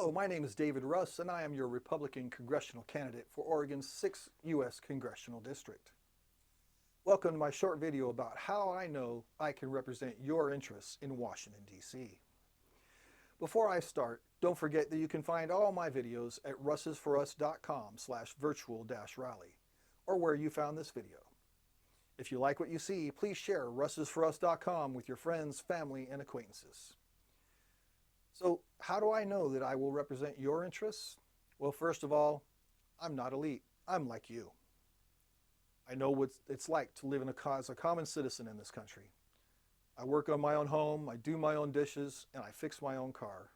Hello, my name is David Russ, and I am your Republican congressional candidate for Oregon's 6th U.S. Congressional District. Welcome to my short video about how I know I can represent your interests in Washington, D.C. Before I start, don't forget that you can find all my videos at russisforus.com/virtual-rally, or where you found this video. If you like what you see, please share russisforus.com with your friends, family, and acquaintances. So how do I know that I will represent your interests? Well, first of all, I'm not elite. I'm like you. I know what it's like to live as a common citizen in this country. I work on my own home, I do my own dishes, and I fix my own car.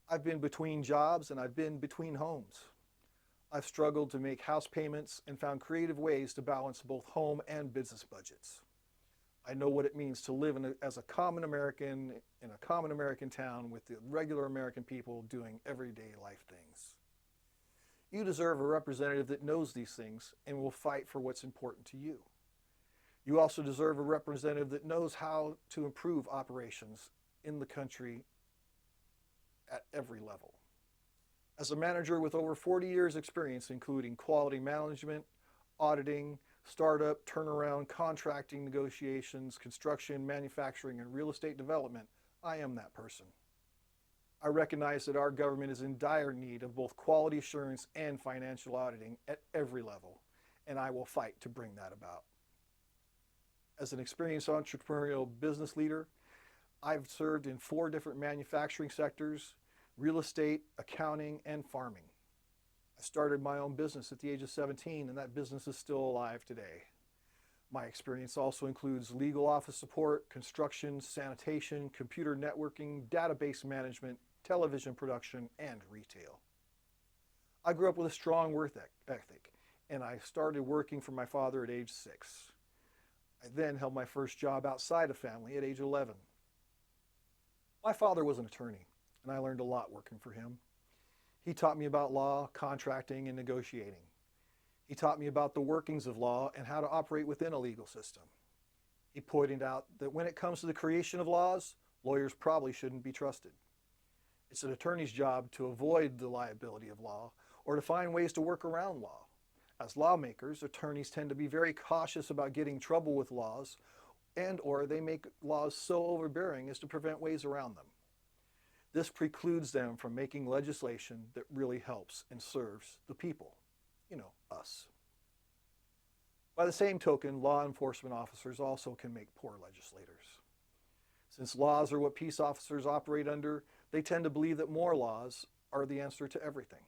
I've been between jobs and I've been between homes. I've struggled to make house payments and found creative ways to balance both home and business budgets. I know what it means to live as a common American in a common American town with the regular American people doing everyday life things. You deserve a representative that knows these things and will fight for what's important to you. You also deserve a representative that knows how to improve operations in the country at every level. As a manager with over 40 years experience, including quality management, auditing, startup, turnaround, contracting negotiations, construction, manufacturing, and real estate development, I am that person. I recognize that our government is in dire need of both quality assurance and financial auditing at every level, and I will fight to bring that about. As an experienced entrepreneurial business leader, I've served in 4 different manufacturing sectors: real estate, accounting, and farming. I started my own business at the age of 17, and that business is still alive today. My experience also includes legal office support, construction, sanitation, computer networking, database management, television production, and retail. I grew up with a strong work ethic, and I started working for my father at age 6. I then held my first job outside of family at age 11. My father was an attorney, and I learned a lot working for him. He taught me about law, contracting, and negotiating. He taught me about the workings of law and how to operate within a legal system. He pointed out that when it comes to the creation of laws, lawyers probably shouldn't be trusted. It's an attorney's job to avoid the liability of law or to find ways to work around law. As lawmakers, attorneys tend to be very cautious about getting in trouble with laws, or they make laws so overbearing as to prevent ways around them. This precludes them from making legislation that really helps and serves the people, us. By the same token, law enforcement officers also can make poor legislators. Since laws are what peace officers operate under, they tend to believe that more laws are the answer to everything.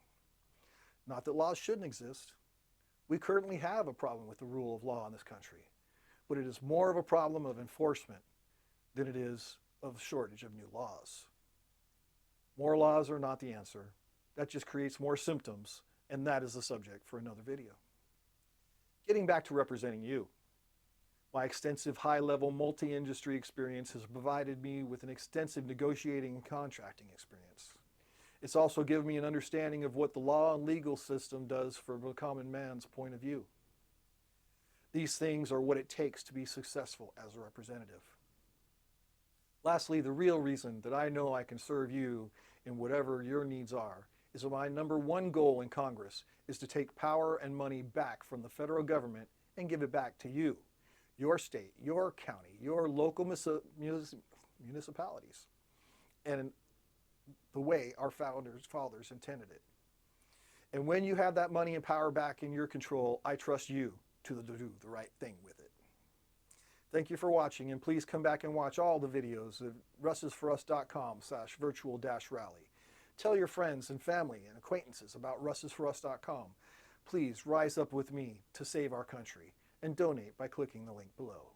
Not that laws shouldn't exist. We currently have a problem with the rule of law in this country, but it is more of a problem of enforcement than it is of shortage of new laws. More laws are not the answer. That just creates more symptoms, and that is the subject for another video. Getting back to representing you, my extensive high-level multi-industry experience has provided me with an extensive negotiating and contracting experience. It's also given me an understanding of what the law and legal system does from a common man's point of view. These things are what it takes to be successful as a representative. Lastly, the real reason that I know I can serve you in whatever your needs are is that my number one goal in Congress is to take power and money back from the federal government and give it back to you, your state, your county, your local municipalities, and the way our fathers intended it. And when you have that money and power back in your control, I trust you to do the right thing with it. Thank you for watching, and please come back and watch all the videos at russisforus.com/virtual-rally. Tell your friends and family and acquaintances about russisforus.com. Please rise up with me to save our country and donate by clicking the link below.